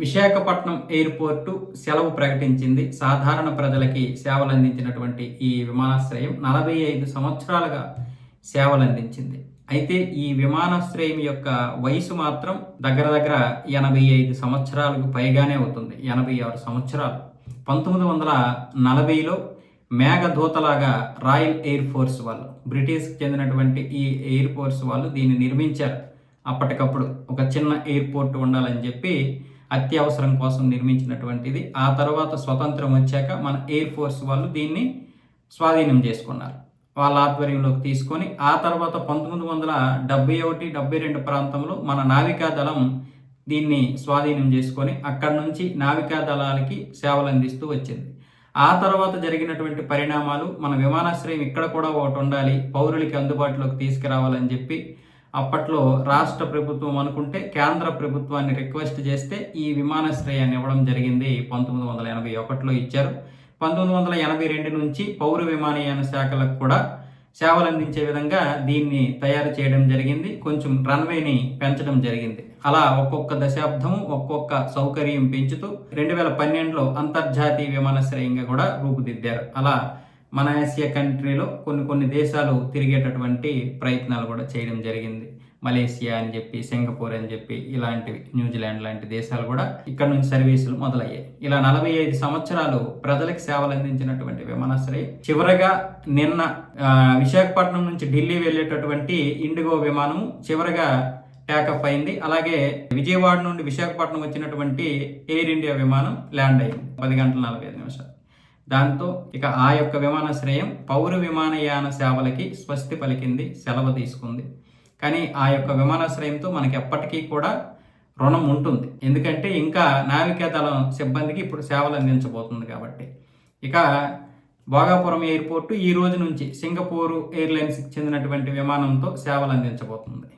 Visakhapatnam airport సెలవు ప్రకటించింది. సాధారణ ప్రజలకి సేవలందించినటువంటి ఈ విమానాశ్రయం 45 సంవత్సరాలుగా సేవలందించింది. అయితే ఈ విమానాశ్రయం యొక్క వయసు మాత్రం దగ్గర దగ్గర 85 సంవత్సరాలకు పైగానే అవుతుంది. 86 సంవత్సరాలు. 1940లో మేఘదూతలాగా రాయల్ ఎయిర్ ఫోర్స్ వాళ్ళు, బ్రిటిష్‌కి చెందినటువంటి ఈ ఎయిర్ ఫోర్స్ వాళ్ళు దీన్ని నిర్మించారు. అప్పటికప్పుడు ఒక చిన్న ఎయిర్‌పోర్ట్ ఉండాలని చెప్పి అత్యవసరం కోసం నిర్మించినటువంటిది. ఆ తర్వాత స్వతంత్రం వచ్చాక మన ఎయిర్ ఫోర్స్ వాళ్ళు దీన్ని స్వాధీనం చేసుకున్నారు. వాళ్ళ ఆధ్వర్యంలోకి తీసుకొని ఆ తర్వాత 1971, 72 ప్రాంతంలో మన నావికా దళం దీన్ని స్వాధీనం చేసుకొని అక్కడి నుంచి నావికా దళాలకి సేవలు అందిస్తూ వచ్చింది. ఆ తర్వాత జరిగినటువంటి పరిణామాలు, మన విమానాశ్రయం ఇక్కడ కూడా ఒకటి ఉండాలి, పౌరులకి అందుబాటులోకి తీసుకురావాలని చెప్పి అప్పట్లో రాష్ట్ర ప్రభుత్వం అనుకుంటే కేంద్ర ప్రభుత్వాన్ని రిక్వెస్ట్ చేస్తే ఈ విమానాశ్రయాన్ని ఇవ్వడం జరిగింది. 1981లో ఇచ్చారు. 1982 నుంచి పౌర విమానయాన శాఖలకు కూడా సేవలు అందించే విధంగా దీన్ని తయారు చేయడం జరిగింది. కొంచెం రన్వేని పెంచడం జరిగింది. అలా ఒక్కొక్క దశాబ్దము ఒక్కొక్క సౌకర్యం పెంచుతూ 2012లో అంతర్జాతీయ విమానాశ్రయంగా కూడా రూపుదిద్దారు. అలా మన ఆసియా కంట్రీలో కొన్ని దేశాలు తిరిగేటటువంటి ప్రయత్నాలు కూడా చేయడం జరిగింది. మలేసియా అని చెప్పి, సింగపూర్ అని చెప్పి, ఇలాంటివి, న్యూజిలాండ్ లాంటి దేశాలు కూడా ఇక్కడ నుంచి సర్వీసులు మొదలయ్యాయి. ఇలా 45 సంవత్సరాలు ప్రజలకు సేవలు అందించినటువంటి విమానాశ్రయం చివరగా నిన్న విశాఖపట్నం నుంచి ఢిల్లీ వెళ్ళేటటువంటి ఇండిగో విమానం చివరగా టేకప్ అయింది. అలాగే విజయవాడ నుండి విశాఖపట్నం వచ్చినటువంటి ఎయిర్ ఇండియా విమానం ల్యాండ్ అయింది 10 గంటల 45 నిమిషాలు. దాంతో ఇక ఆ యొక్క విమానాశ్రయం పౌర విమానయాన సేవలకి స్వస్తి పలికింది, సెలవు తీసుకుంది. కానీ ఆ యొక్క విమానాశ్రయంతో మనకి ఎప్పటికీ కూడా రుణం ఉంటుంది. ఎందుకంటే ఇంకా నావికా దళం సిబ్బందికి ఇప్పుడు సేవలు అందించబోతుంది కాబట్టి. ఇక భోగాపురం ఎయిర్పోర్టు ఈ రోజు నుంచి సింగపూర్ ఎయిర్లైన్స్కి చెందినటువంటి విమానంతో సేవలు అందించబోతుంది.